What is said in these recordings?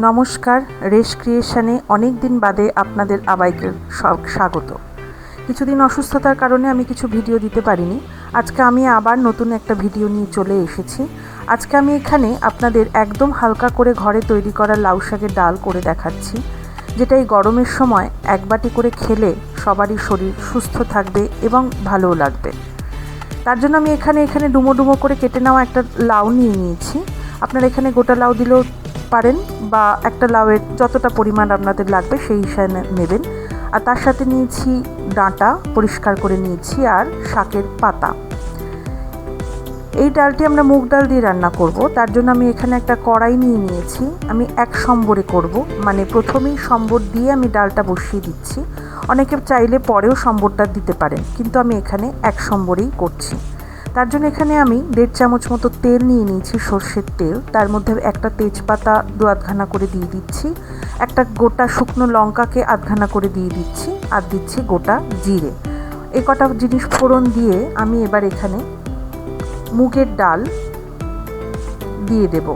নমস্কার, রেশ ক্রিয়েশনে অনেক দিন বাদে আপনাদের আবাইকে স্বাগত। কিছুদিন অসুস্থতার কারণে আমি কিছু ভিডিও দিতে পারিনি। আজকে আমি আবার নতুন একটা ভিডিও নিয়ে চলে এসেছি। আজকে আমি এখানে আপনাদের একদম হালকা করে ঘরে তৈরি করা লাউ শাকের ডাল করে দেখাচ্ছি, যেটা এই গরমের সময় এক বাটি করে খেলে সবারই শরীর সুস্থ থাকবে এবং ভালোও লাগবে। তার জন্য আমি এখানে ডুমো ডুমো করে কেটে নেওয়া একটা লাউ নিয়ে নিয়েছি। আপনারা এখানে গোটা লাউ দিলেও পারেন বা একটা লাউয়ের যতটা পরিমাণ আপনাদের লাগবে সেই হিসাবে নেবেন। আর তার সাথে নিয়েছি ডাঁটা পরিষ্কার করে নিয়েছি আর শাকের পাতা। এই ডালটি আমরা মুগ ডাল দিয়ে রান্না করব। তার জন্য আমি এখানে একটা কড়াই নিয়ে নিয়েছি। আমি এক সম্বরে করব, মানে প্রথমেই সম্বর দিয়ে আমি ডালটা বসিয়ে দিচ্ছি। অনেকে চাইলে পরেও সম্বরটা দিতে পারেন, কিন্তু আমি এখানে এক সম্বরেই করছি। তার জন্য এখানে আমি 1.5 চামচ মতো তেল নিয়ে নিয়েছি, সর্ষের তেল। তার মধ্যে একটা তেজপাতা 2-আধখানা করে দিয়ে দিচ্ছি, একটা গোটা শুকনো লঙ্কাকে 1/2 করে দিয়ে দিচ্ছি, আর দিচ্ছি গোটা জিরে। এই কটা জিনিস ফোড়ন দিয়ে আমি এবার এখানে মুগের ডাল দিয়ে দেব।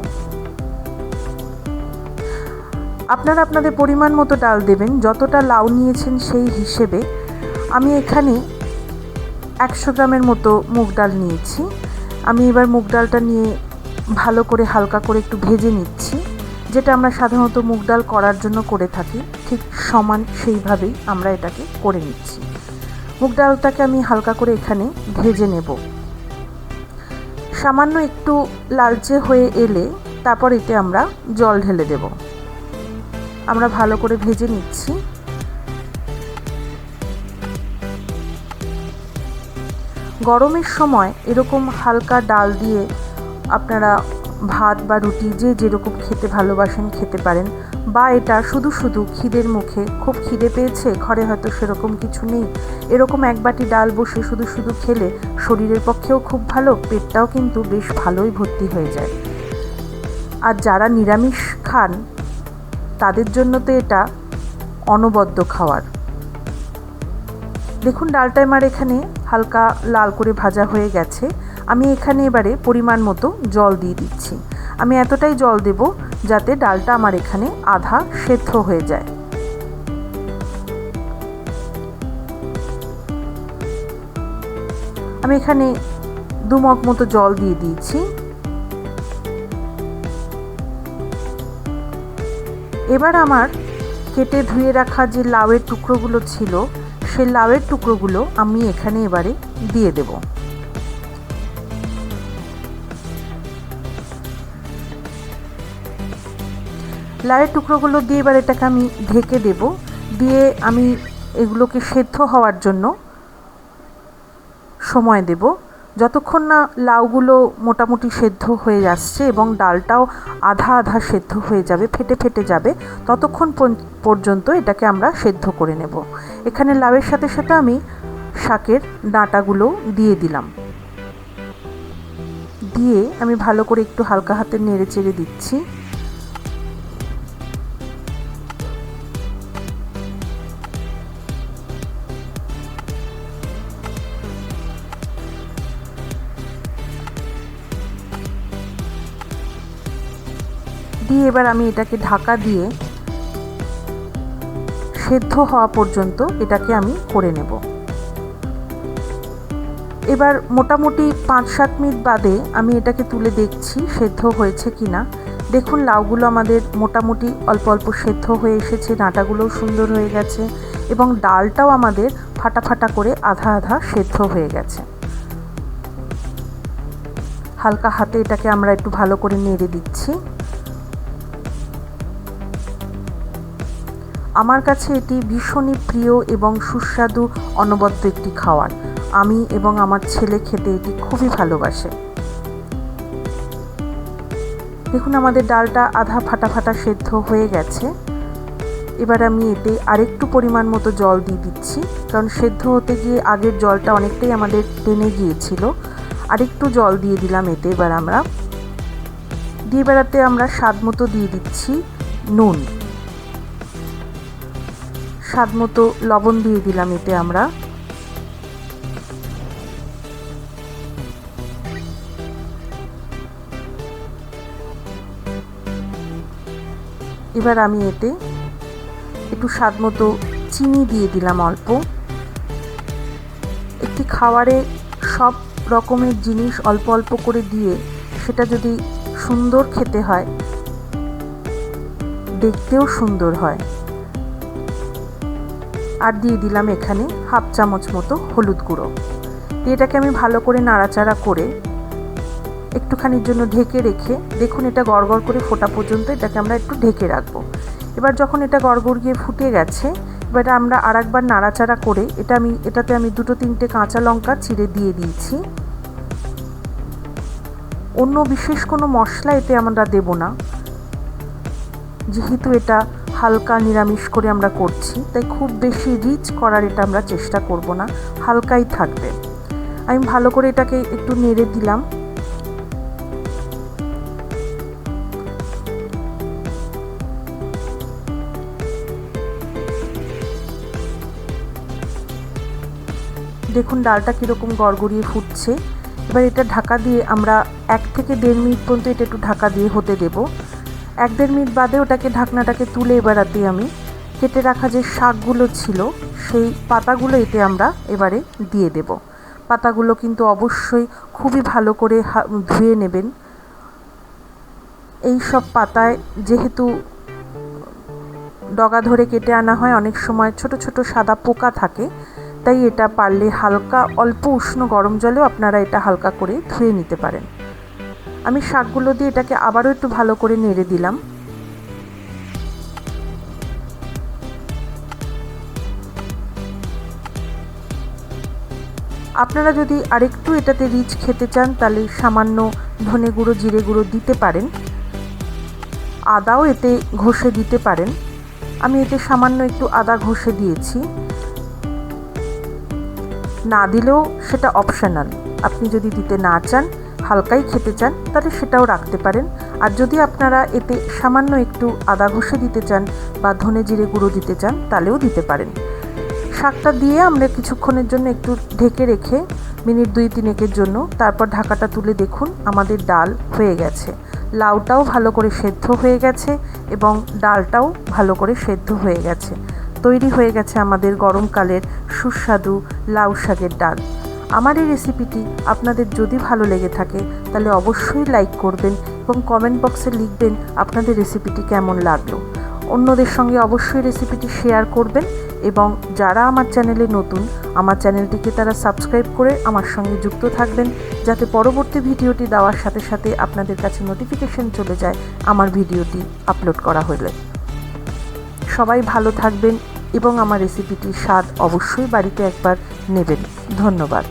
আপনারা আপনাদের পরিমাণ মতো ডাল দেবেন, যতটা লাউ নিয়েছেন সেই হিসেবে। আমি এখানে 100 গ্রামের মতো মুগ ডাল নিয়েছি। আমি এবার মুগ ডালটা নিয়ে ভালো করে হালকা করে একটু ভেজে নিচ্ছি, যেটা আমরা সাধারণত মুগ ডাল করার জন্য করে থাকি, ঠিক সমান সেইভাবেই আমরা এটাকে করে নিচ্ছি। মুগ ডালটাকে আমি হালকা করে এখানে ভেজে নেব। সামান্য একটু লালচে হয়ে এলে তারপর এতে আমরা জল ঢেলে দেব। আমরা ভালো করে ভেজে নিচ্ছি। গরমের সময় এরকম হালকা ডাল দিয়ে আপনারা ভাত বা রুটি যে যেরকম খেতে ভালোবাসেন খেতে পারেন, বা এটা শুধু শুধু খিদের মুখে, খুব খিদে পেয়েছে, ঘরে হয়তো সেরকম কিছু নেই, এরকম এক বাটি ডাল বসে শুধু শুধু খেলে শরীরের পক্ষেও খুব ভালো, পেটটাও কিন্তু বেশ ভালোই ভর্তি হয়ে যায়। আর যারা নিরামিষ খান তাদের জন্য তো এটা অনবদ্য খাওয়ার। দেখুন, ডালটা আমার এখানে হালকা লাল করে ভাজা হয়ে গেছে। আমি এখানে এবারে পরিমাণ মতো জল দিয়ে দিচ্ছি। আমি এতটাই জল দেব যাতে ডালটা আমার এখানে আধা সেদ্ধ হয়ে যায়। আমি এখানে 2 মগ মতো জল দিয়ে দিয়েছি। এবার আমার কেটে ধুয়ে রাখা যে লাউয়ের টুকরোগুলো ছিল, সেই লাউয়ের টুকরোগুলো আমি এখানে এবারে দিয়ে দেব। লাউয়ের টুকরোগুলো দিয়ে এবার এটাকে আমি ঢেকে দেব। দিয়ে আমি এগুলোকে সেদ্ধ হওয়ার জন্য সময় দেব। যতক্ষণ না লাউগুলো মোটামুটি সেদ্ধ হয়ে আসছে এবং ডালটাও আধা আধা সেদ্ধ হয়ে যাবে, ফেটে ফেটে যাবে, ততক্ষণ পর্যন্ত এটাকে আমরা সেদ্ধ করে নেব। এখানে লাউয়ের সাথে সাথে আমি শাকের ডাঁটাগুলো দিয়ে দিলাম। দিয়ে আমি ভালো করে একটু হালকা হাতে নেড়ে চেড়ে দিচ্ছি। দিয়ে এবার আমি এটাকে ঢাকা দিয়ে সেদ্ধ হওয়া পর্যন্ত এটাকে আমি করে নেব। এবার মোটামুটি 5-7 মিনিট বাদে আমি এটাকে তুলে দেখছি সেদ্ধ হয়েছে কিনা। দেখুন, লাউগুলো আমাদের মোটামুটি অল্প অল্প সেদ্ধ হয়ে এসেছে, ডাঁটাগুলোও সুন্দর হয়ে গেছে এবং ডালটাও আমাদের ফাটা ফাটা করে আধা আধা সেদ্ধ হয়ে গেছে। হালকা হাতে এটাকে আমরা একটু ভালো করে নেড়ে দিচ্ছি। আমার কাছে এটি ভীষণই প্রিয় এবং সুস্বাদু অনবদ্য একটি খাবার। আমি এবং আমার ছেলে খেতে এটি খুবই ভালোবাসে। দেখুন, আমাদের ডালটা আধা ফাটা ফাটা সেদ্ধ হয়ে গেছে। এবার আমি এতে আরেকটু পরিমাণ মতো জল দিয়ে দিচ্ছি, কারণ সেদ্ধ হতে গিয়ে আগের জলটা অনেকটাই আমাদের টেনে গিয়েছিল। আরেকটু জল দিয়ে দিলাম এতে। এবার আমরা দিয়ে বেড়াতে আমরা স্বাদ মতো দিয়ে দিচ্ছি নুন, স্বাদ মতো লবণ দিয়ে দিলাম এতে আমরা। এবার আমি এতে একটু স্বাদ মতো চিনি দিয়ে দিলাম অল্প। একটি খাবারে সব রকমের জিনিস অল্প অল্প করে দিয়ে সেটা যদি সুন্দর খেতে হয়, দেখতেও সুন্দর হয়। আর দিয়ে দিলাম এখানে হাফ চামচ মতো হলুদ গুঁড়ো। এটাকে আমি ভালো করে নাড়াচাড়া করে একটুখানির জন্য ঢেকে রেখে, দেখুন এটা গড়গড় করে ফোটা পর্যন্ত এটাকে আমরা একটু ঢেকে রাখবো। এবার যখন এটা গড়গড় গিয়ে ফুটে গেছে, এবার আমরা আরেকবার নাড়াচাড়া করে এটাতে আমি 2-3টে কাঁচা লঙ্কা চিড়ে দিয়ে দিয়েছি। অন্য বিশেষ কোনো মশলা এতে আমরা দেব না, যেহেতু এটা হালকা নিরামিষ করে আমরা করছি, তাই খুব বেশি রিচ করার এটা আমরা চেষ্টা করব না, হালকাই থাকবে। আমি ভালো করে এটাকে একটু নেড়ে দিলাম। দেখুন ডালটা কীরকম গড়গড়িয়ে ফুটছে। এবার এটা ঢাকা দিয়ে আমরা 1 থেকে 1.5 মিনিট পর্যন্ত এটা একটু ঢাকা দিয়ে হতে দেব। 1-1.5 মিনিট বাদে ওটাকে ঢাকনাটাকে তুলে এবারাতে আমি কেটে রাখা যে শাকগুলো ছিল সেই পাতাগুলো এতে আমরা এবারে দিয়ে দেব। পাতাগুলো কিন্তু অবশ্যই খুবই ভালো করে ধুয়ে নেবেন। এই সব পাতায় যেহেতু ডগা ধরে কেটে আনা হয়, অনেক সময় ছোট ছোট সাদা পোকা থাকে, তাই এটা পারলে হালকা অল্প উষ্ণ গরম জলেও আপনারা এটা হালকা করে ধুয়ে নিতে পারেন। আমি শাকগুলো দিয়ে এটাকে আবারও একটু ভালো করে নেড়ে দিলাম। আপনারা যদি আরেকটু এটাতে রিচ খেতে চান তাহলে সামান্য ধনে গুঁড়ো জিরে গুঁড়ো দিতে পারেন, আদাও এতে ঘষে দিতে পারেন। আমি এতে সামান্য একটু আদা ঘষে দিয়েছি, না দিলেও সেটা অপশনাল। আপনি যদি দিতে না চান, হালকাই খেতে চান, তাহলে সেটাও রাখতে পারেন। আর যদি আপনারা এতে সামান্য একটু আদা ঘষে দিতে চান বা ধনে জিরে গুঁড়ো দিতে চান, তাহলেও দিতে পারেন। শাকটা দিয়ে আমরা কিছুক্ষণের জন্য একটু ঢেকে রেখে মিনিট 2-3 জন্য তারপর ঢাকাটা তুলে দেখুন আমাদের ডাল হয়ে গেছে। লাউটাও ভালো করে সেদ্ধ হয়ে গেছে এবং ডালটাও ভালো করে সেদ্ধ হয়ে গেছে। তৈরি হয়ে গেছে আমাদের গরমকালের সুস্বাদু লাউ শাকের ডাল। আমার এই রেসিপিটি আপনাদের যদি ভালো লেগে থাকে তাহলে অবশ্যই লাইক করবেন এবং কমেন্ট বক্সে লিখবেন আপনাদের রেসিপিটি কেমন লাগলো। অন্যদের সঙ্গে অবশ্যই রেসিপিটি শেয়ার করবেন এবং যারা আমার চ্যানেলে নতুন, আমার চ্যানেলটিকে তারা সাবস্ক্রাইব করে আমার সঙ্গে যুক্ত থাকবেন, যাতে পরবর্তী ভিডিওটি দেওয়ার সাথে সাথে আপনাদের কাছে নোটিফিকেশন চলে যায় আমার ভিডিওটি আপলোড করা হলে। সবাই ভালো থাকবেন এবং আমার রেসিপিটির স্বাদ অবশ্যই বাড়িতে একবার নেবেন। ধন্যবাদ।